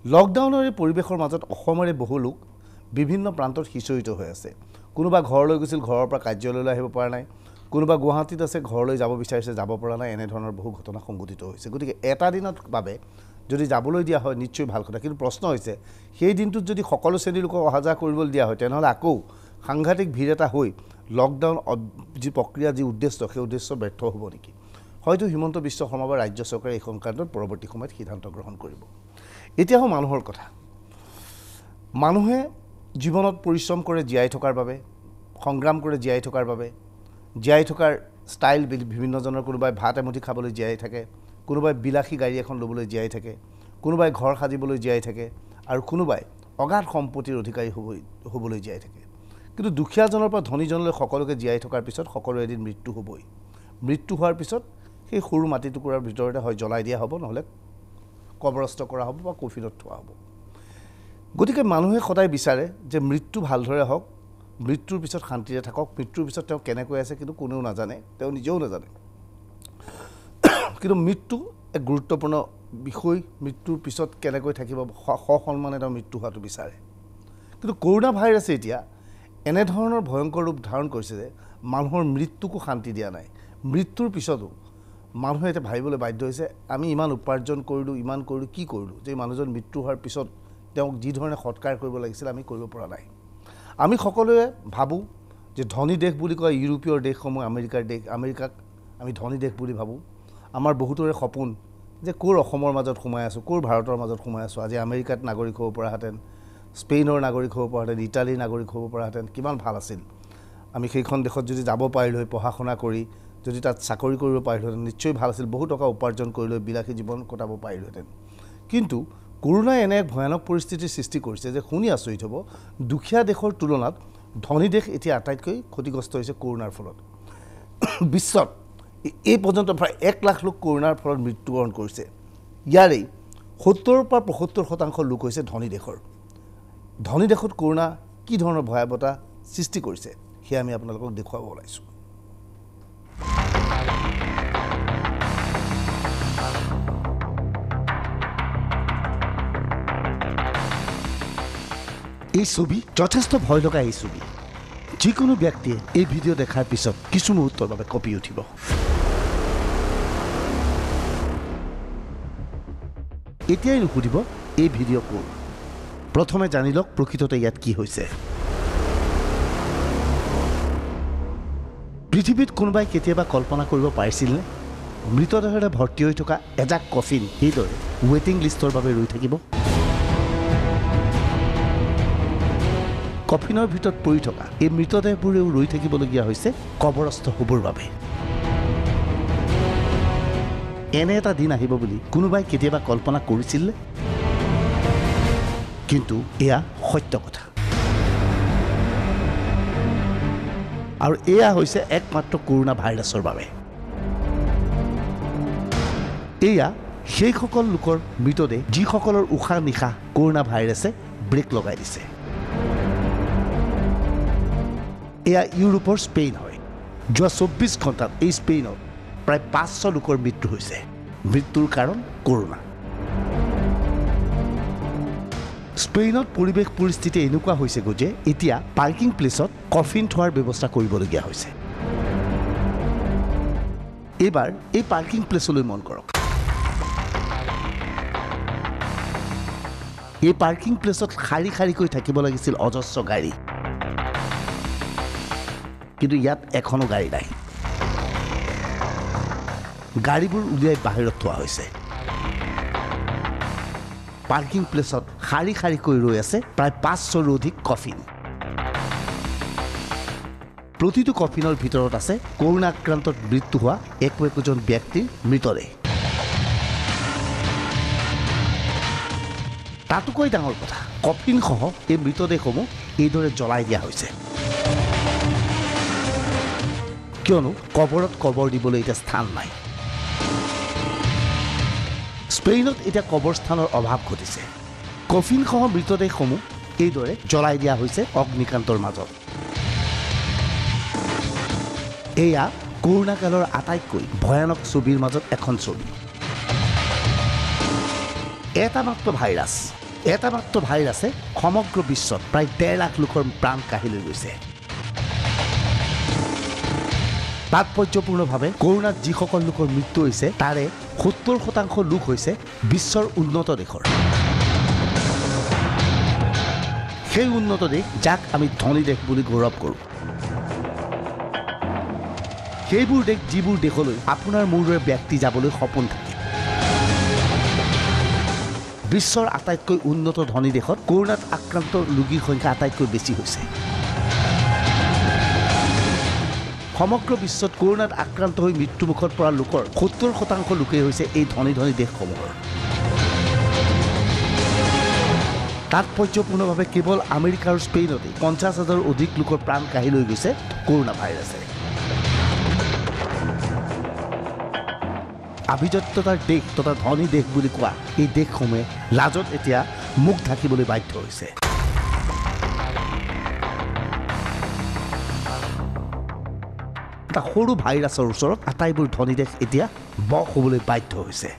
লকডাউনৰ এই পৰিৱেশৰ মাজত অসমৰে বহু লোক বিভিন্ন প্ৰান্তত সিঁচৰিত হৈ আছে। কোনোবা ঘৰলৈ গৈছিল, ঘৰৰ পৰা কাৰ্যালয়লৈ আহিব পৰা নাই। কোনোবা গুৱাহাটীত আছে, ঘৰলৈ যাব বিচাৰিছে, যাব পৰা নাই। এনেধৰণৰ বহু ঘটনা সংঘটিত হৈছে। গতিকে এটা দিনৰ বাবে যদি যাবলৈ দিয়া হয় নিশ্চয় ভাল কথা। কিন্তু প্ৰশ্ন হৈছে সেই দিনটোত যদি সকলো শ্ৰেণীৰ লোকক অহা যোৱা কৰিবলৈ দিয়া হয় তেনেহ'লে আকৌ সাংঘাতিক ভিৰ এটা হৈ লকডাউন যি প্ৰক্ৰিয়া, যি উদ্দেশ্য, সেই উদ্দেশ্য ব্যৰ্থ হ'ব নেকি? হয়তো হিমন্ত বিশ্ব শৰ্মা বা ৰাজ্য চৰকাৰে এই সংক্ৰান্তত পৰৱৰ্তী সময়ত সিদ্ধান্ত গ্ৰহণ কৰিব। এতিয়া মানুহৰ কথা। মানুহে জীৱনত পৰিশ্ৰম কৰে জীয়াই থকাৰ বাবে, সংগ্ৰাম কৰে জীয়াই থকাৰ বাবে। জীয়াই থকাৰ ষ্টাইল বিভিন্নজনৰ। কোনোবাই ভাত এমুঠি খাবলৈ জীয়াই থাকে, কোনোবাই বিলাসী গাড়ী এখন ল'বলৈ জীয়াই থাকে, কোনোবাই ঘৰ সাজিবলৈ জীয়াই থাকে, আৰু কোনোবাই অগাধ সম্পত্তিৰ অধিকাৰী হ'বলৈ জীয়াই থাকে। কিন্তু দুখীয়াজনৰ পৰা ধনীজনলৈ সকলোকে জীয়াই থকাৰ পিছত সকলো এদিন মৃত্যু হ'বই। মৃত্যু হোৱাৰ পিছত সেই সৰু মাটি টুকুৰাৰ ভিতৰতে হয় জ্বলাই দিয়া হ'ব, নহ'লে কবৰস্থ কৰা হ'ব বা কফিনত থোৱা হ'ব। গতিকে মানুহে সদায় বিচাৰে যে মৃত্যু ভালদৰে হওক, মৃত্যুৰ পিছত শান্তিৰে থাকক। মৃত্যুৰ পিছত তেওঁ কেনেকৈ আছে কিন্তু কোনেও নাজানে, তেওঁ নিজেও নাজানে। কিন্তু মৃত্যু এক গুৰুত্বপূৰ্ণ বিষয়। মৃত্যুৰ পিছত কেনেকৈ থাকিব, সসন্মানে তেওঁ মৃত্যু হোৱাটো বিচাৰে। কিন্তু কৰোণা ভাইৰাছে এতিয়া এনেধৰণৰ ভয়ংকৰ ৰূপ ধাৰণ কৰিছে যে মানুহৰ মৃত্যুকো শান্তি দিয়া নাই। মৃত্যুৰ পিছতো মানুহে এতিয়া ভাবিবলৈ বাধ্য হৈছে, আমি ইমান উপাৰ্জন কৰিলোঁ, ইমান কৰিলোঁ, কি কৰিলোঁ যে মানুহজন মৃত্যু হোৱাৰ পিছত তেওঁক যি ধৰণে সৎকাৰ কৰিব লাগিছিল আমি কৰিব পৰা নাই। আমি সকলোৱে ভাবোঁ যে ধনী দেশ বুলি কয় ইউৰোপীয় দেশসমূহ, আমেৰিকাক আমি ধনী দেশ বুলি ভাবোঁ। আমাৰ বহুতৰে সপোন যে ক'ৰ অসমৰ মাজত সোমাই আছোঁ, ক'ৰ ভাৰতৰ মাজত সোমাই আছোঁ। আজি আমেৰিকাত নাগৰিক হ'ব পৰাহেঁতেন, স্পেইনৰ নাগৰিক হ'ব পৰাহেঁতেন, ইটালীৰ নাগৰিক হ'ব পৰাহেঁতেন, কিমান ভাল আছিল। আমি সেইখন দেশত যদি যাব পাৰিলোঁ, পঢ়া শুনা কৰি যদি তাত চাকৰি কৰিব পাৰিলোহেঁতেন নিশ্চয় ভাল আছিল। বহু টকা উপাৰ্জন কৰি লৈ বিলাসী জীৱন কটাব পাৰিলোহেঁতেন। কিন্তু কৰোণাই এনে এক ভয়ানক পৰিস্থিতিৰ সৃষ্টি কৰিছে যে শুনি আচৰিত হ'ব, দুখীয়া দেশৰ তুলনাত ধনী দেশ এতিয়া আটাইতকৈ ক্ষতিগ্ৰস্ত হৈছে কৰোণাৰ ফলত। বিশ্বত এই পৰ্যন্ত প্ৰায় 1 লাখ লোক কৰোণাৰ ফলত মৃত্যুবৰণ কৰিছে। ইয়াৰেই 70% পৰা 75% লোক হৈছে ধনী দেশৰ। ধনী দেশত কৰোণা কি ধৰণৰ ভয়াৱহতা সৃষ্টি কৰিছে সেয়া আমি আপোনালোকক দেখুৱাব ওলাইছোঁ। এই ছবি যথেষ্ট ভয় লগা। এই ছবি যিকোনো ব্যক্তিয়ে এই ভিডিঅ' দেখাৰ পিছত কিছু মুহূৰ্তৰ বাবে কঁপি উঠিব। এতিয়াই নুসুধিব এই ভিডিঅ' ক'ৰ। প্ৰথমে জানি লওক প্ৰকৃততে ইয়াত কি হৈছে। পৃথিৱীত কোনোবাই কেতিয়াবা কল্পনা কৰিব পাৰিছিলনে মৃতদেহেৰে ভৰ্তি হৈ থকা এজাক কফিন সেইদৰে ৱেটিং লিষ্টৰ বাবে ৰৈ থাকিব? কফিনৰ ভিতৰত পৰি থকা এই মৃতদেহবোৰেও ৰৈ থাকিবলগীয়া হৈছে কবৰস্থ হ'বৰ বাবে। এনে এটা দিন আহিব বুলি কোনোবাই কেতিয়াবা কল্পনা কৰিছিলনে? কিন্তু এয়া সত্য কথা। আৰু এয়া হৈছে একমাত্ৰ কৰোণা ভাইৰাছৰ বাবে। এয়া সেইসকল লোকৰ মৃতদেহ যিসকলৰ উশাহ নিশাহ কৰোণা ভাইৰাছে ব্ৰেক লগাই দিছে। এয়া ইউৰোপৰ স্পেইন হয়। যোৱা 24 ঘণ্টাত এই স্পেইনত প্ৰায় 500 লোকৰ মৃত্যু হৈছে। মৃত্যুৰ কাৰণ কৰোণা। স্পেইনত পৰিৱেশ পৰিস্থিতি এনেকুৱা হৈছেগৈ যে এতিয়া পাৰ্কিং প্লেচত কফিন থোৱাৰ ব্যৱস্থা কৰিবলগীয়া হৈছে। এইবাৰ এই পাৰ্কিং প্লেচলৈ মন কৰক। এই পাৰ্কিং প্লেচত শাৰী শাৰীকৈ থাকিব লাগিছিল অজস্ৰ গাড়ী, কিন্তু ইয়াত এখনো গাড়ী নাই। গাড়ীবোৰ উলিয়াই বাহিৰত থোৱা হৈছে। পাৰ্কিং প্লেচত শাৰী শাৰীকৈ ৰৈ আছে প্ৰায় 500ৰো অধিক কফিন। প্ৰতিটো কফিনৰ ভিতৰত আছে কৰোণা আক্ৰান্তত মৃত্যু হোৱা একোজন ব্যক্তিৰ মৃতদেহ। তাতোকৈ ডাঙৰ কথা, কফিনসহ এই মৃতদেহসমূহ এইদৰে জ্বলাই দিয়া হৈছে। কিয়নো কবৰত কবৰ দিবলৈ এতিয়া স্থান নাই। স্পেইনত এতিয়া কবৰস্থানৰ অভাৱ ঘটিছে। কফিনসহ মৃতদেহসমূহ এইদৰে জ্বলাই দিয়া হৈছে অগ্নিকান্তৰ মাজত। এয়া কৰোণা কালৰ আটাইতকৈ ভয়ানক ছবিৰ মাজত এখন ছবি। এটা মাত্ৰ ভাইৰাছ এটা মাত্ৰ ভাইৰাছে সমগ্ৰ বিশ্বত প্ৰায় 1.5 লাখ লোকৰ প্ৰাণ কাঢ়ি লৈ গৈছে। তাৎপৰ্যপূৰ্ণভাৱে কৰোণাত যিসকল লোকৰ মৃত্যু হৈছে তাৰে 70% লোক হৈছে বিশ্বৰ উন্নত দেশৰ। সেই উন্নত দেশ যাক আমি ধনী দেশ বুলি গৌৰৱ কৰোঁ। সেইবোৰ দেশ যিবোৰ দেশলৈ আপোনাৰ মোৰ দৰে ব্যক্তি যাবলৈ সপোন থাকে। বিশ্বৰ আটাইতকৈ উন্নত ধনী দেশত কৰোণাত আক্ৰান্ত ৰোগীৰ সংখ্যা আটাইতকৈ বেছি হৈছে। সমগ্ৰ বিশ্বত কৰোণাত আক্ৰান্ত হৈ মৃত্যুমুখত পৰা লোকৰ 70% লোকেই হৈছে এই ধনী ধনী দেশসমূহৰ। তাৎপৰ্যপূৰ্ণভাৱে কেৱল আমেৰিকা আৰু স্পেইনতে 50,000 অধিক লোকৰ প্ৰাণ কাঢ়ি লৈ গৈছে কৰোণা ভাইৰাছে। আভিজাত্যতাৰ দেশ তথা ধনী দেশ বুলি কোৱা এই দেশসমূহে লাজত এতিয়া মুখ ঢাকিবলৈ বাধ্য হৈছে। এটা সৰু ভাইৰাছৰ ওচৰত আটাইবোৰ ধনী দেশ এতিয়া বশ হ'বলৈ বাধ্য হৈছে।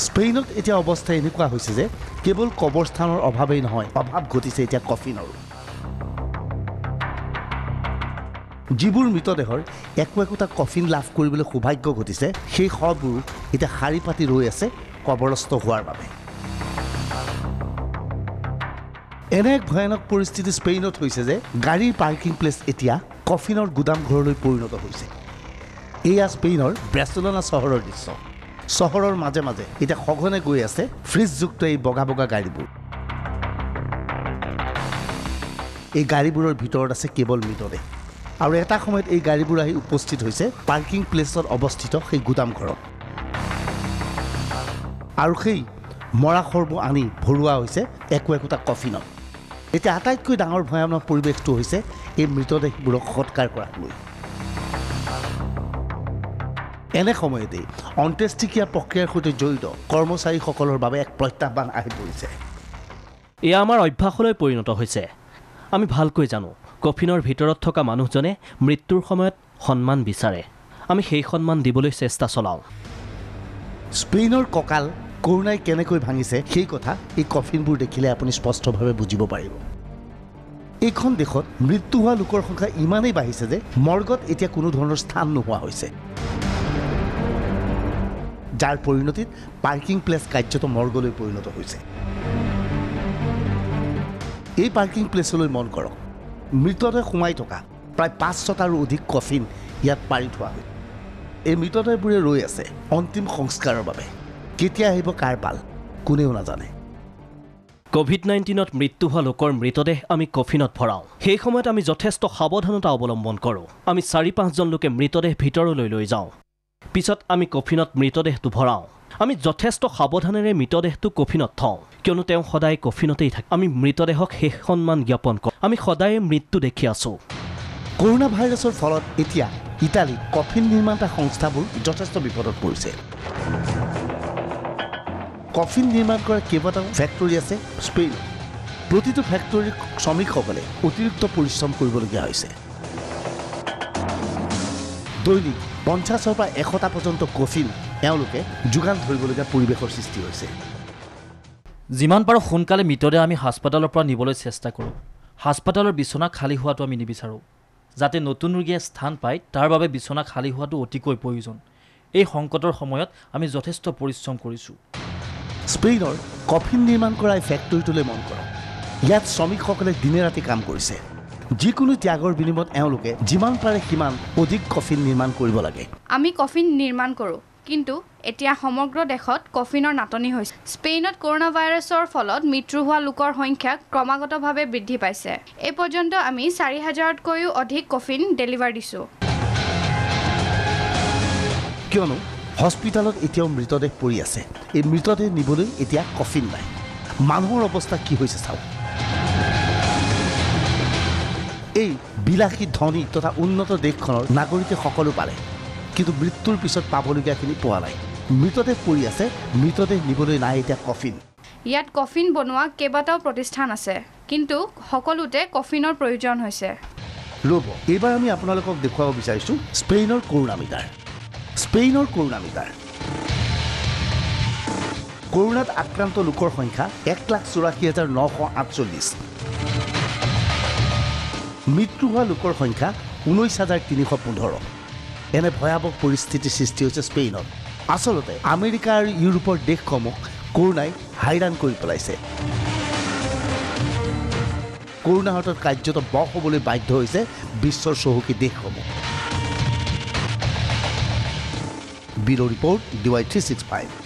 স্পেইনত এতিয়া অৱস্থা এনেকুৱা হৈছে যে কেৱল কবৰস্থানৰ অভাৱেই নহয়, অভাৱ ঘটিছে এতিয়া কফিনৰো। যিবোৰ মৃতদেহৰ একোটা কফিন লাভ কৰিবলৈ সৌভাগ্য ঘটিছে সেই শৱবোৰ এতিয়া শাৰী পাতি ৰৈ আছে কবৰস্থ হোৱাৰ বাবে। এনে এক ভয়ানক পৰিস্থিতি স্পেইনত হৈছে যে গাড়ীৰ পাৰ্কিং প্লেচ এতিয়া কফিনৰ গুদাম ঘৰলৈ পৰিণত হৈছে। এয়া স্পেইনৰ বাৰ্চিলোনা চহৰৰ দৃশ্য। চহৰৰ মাজে মাজে এতিয়া সঘনে গৈ আছে ফ্ৰিজযুক্ত এই বগা বগা গাড়ীবোৰ। এই গাড়ীবোৰৰ ভিতৰত আছে কেৱল মৃতদেহ। আৰু এটা সময়ত এই গাড়ীবোৰ আহি উপস্থিত হৈছে পাৰ্কিং প্লেচত অৱস্থিত সেই গুদাম ঘৰত। আৰু সেই মৰা শৱবোৰ আনি ভৰোৱা হৈছে একোটা কফিনত। এতিয়া আটাইতকৈ ডাঙৰ ভয়ানক পৰিৱেশটো হৈছে এই মৃতদেহবোৰক সৎকাৰ কৰাক লৈ। এনে সময়তেই অন্ত্যেষ্টিক্ৰিয়া প্ৰক্ৰিয়াৰ সৈতে জড়িত কৰ্মচাৰীসকলৰ বাবে এক প্ৰত্যাহ্বান আহি পৰিছে। এয়া আমাৰ অভ্যাসলৈ পৰিণত হৈছে। আমি ভালকৈ জানো কফিনৰ ভিতৰত থকা মানুহজনে মৃত্যুৰ সময়ত সন্মান বিচাৰে। আমি সেই সন্মান দিবলৈ চেষ্টা চলাওঁ। স্পেইনৰ কঁকাল কৰোণাই কেনেকৈ ভাঙিছে সেই কথা এই কফিনবোৰ দেখিলে আপুনি স্পষ্টভাৱে বুজিব পাৰিব। এইখন দেশত মৃত্যু হোৱা লোকৰ সংখ্যা ইমানেই বাঢ়িছে যে মৰ্গত এতিয়া কোনো ধৰণৰ স্থান নোহোৱা হৈছে, যাৰ পৰিণতিত পাৰ্কিং প্লেচ কাৰ্যত মৰ্গলৈ পৰিণত হৈছে। এই পাৰ্কিং প্লেচলৈ মন কৰক, মৃতদেহ সোমাই থকা প্ৰায় 500টাৰো অধিক কফিন ইয়াত পাৰি থোৱা হয়। এই মৃতদেহবোৰে ৰৈ আছে অন্তিম সংস্কাৰৰ বাবে। কেতিয়া আহিব কাৰ পাল কোনেও নাজানে। কোভিড-19ত মৃত্যু হোৱা লোকৰ মৃতদেহ আমি কফিনত ভৰাওঁ। সেই সময়ত আমি যথেষ্ট সাৱধানতা অৱলম্বন কৰোঁ। আমি 4-5জন লোকে মৃতদেহ ভিতৰলৈ লৈ যাওঁ। পিছত আমি কফিনত মৃতদেহটো ভৰাওঁ। আমি যথেষ্ট সাৱধানেৰে মৃতদেহটো কফিনত থওঁ, কিয়নো তেওঁ সদায় কফিনতেই থাকে। আমি মৃতদেহক শেষ সন্মান জ্ঞাপন কৰোঁ। আমি সদায়ে মৃত্যু দেখি আছোঁ। কৰোণা ভাইৰাছৰ ফলত এতিয়া ইটালীত কফিন নিৰ্মাতা সংস্থাবোৰ যথেষ্ট বিপদত পৰিছে। কফিন নিৰ্মাণ কৰা কেইবাটাও ফেক্টৰী আছে স্পেইনত। প্ৰতিটো ফেক্টৰীৰ শ্ৰমিকসকলে অতিৰিক্ত পৰিশ্ৰম কৰিবলগীয়া হৈছে। দৈনিক 50ৰ পৰা 100টা পৰ্যন্ত কফিন এওঁলোকে যোগান ধৰিবলগীয়া পৰিৱেশৰ সৃষ্টি হৈছে। যিমান পাৰোঁ সোনকালে মৃতদেহ আমি হাস্পতালৰ পৰা নিবলৈ চেষ্টা কৰোঁ। হাস্পতালৰ বিচনা খালী হোৱাটো আমি নিবিচাৰোঁ। যাতে নতুন ৰোগীয়ে স্থান পায় তাৰ বাবে বিচনা খালী হোৱাটো অতিকৈ প্ৰয়োজন। এই সংকটৰ সময়ত আমি যথেষ্ট পৰিশ্ৰম কৰিছোঁ। স্পেইনৰ কফিন নিৰ্মাণ কৰা এই ফেক্টৰীটোলৈ মন কৰক। ইয়াত শ্ৰমিকসকলে দিনে ৰাতি কাম কৰিছে। যিকোনো ত্যাগৰ বিনিময়ত এওঁলোকে যিমান পাৰে সিমান অধিক কফিন নিৰ্মাণ কৰিব লাগে। আমি কফিন নিৰ্মাণ কৰোঁ, কিন্তু এতিয়া সমগ্ৰ দেশত কফিনৰ নাটনি হৈছে। স্পেইনত কৰোণা ভাইৰাছৰ ফলত মৃত্যু হোৱা লোকৰ সংখ্যা ক্ৰমাগতভাৱে বৃদ্ধি পাইছে। এই পৰ্যন্ত আমি 4,000তকৈও অধিক কফিন ডেলিভাৰ দিছোঁ। কিয়নো হস্পিটেলত এতিয়াও মৃতদেহ পৰি আছে। এই মৃতদেহ নিবলৈ এতিয়া কফিন নাই। মানুহৰ অৱস্থা কি হৈছে চাওক। এই বিলাসী ধনী তথা উন্নত দেশখনৰ নাগৰিকে সকলো পালে, কিন্তু মৃত্যুৰ পিছত পাবলগীয়াখিনি পোৱা নাই। মৃতদেহ পৰি আছে, মৃতদেহ নিবলৈ নাই এতিয়া কফিন। ইয়াত কফিন বনোৱা কেইবাটাও প্ৰতিষ্ঠান আছে, কিন্তু সকলোতে কফিনৰ প্ৰয়োজন হৈছে। ৰ'ব, এইবাৰ আমি আপোনালোকক দেখুৱাব বিচাৰিছোঁ স্পেইনৰ কৰোণা মিটাৰ। স্পেইনৰ কৰোণা মিটাৰ কৰোণাত আক্ৰান্ত লোকৰ সংখ্যা 1,84,948। মৃত্যু হোৱা লোকৰ সংখ্যা 19,315। এনে ভয়াৱহ পৰিস্থিতিৰ সৃষ্টি হৈছে স্পেইনত। আচলতে আমেৰিকা আৰু ইউৰোপৰ দেশসমূহ কৰোণাই হাইৰাণ কৰি পেলাইছে। কৰোণা হাতত কাৰ্যত বশ হ'বলৈ বাধ্য হৈছে বিশ্বৰ চহকী দেশসমূহ। Bureau' report DY365।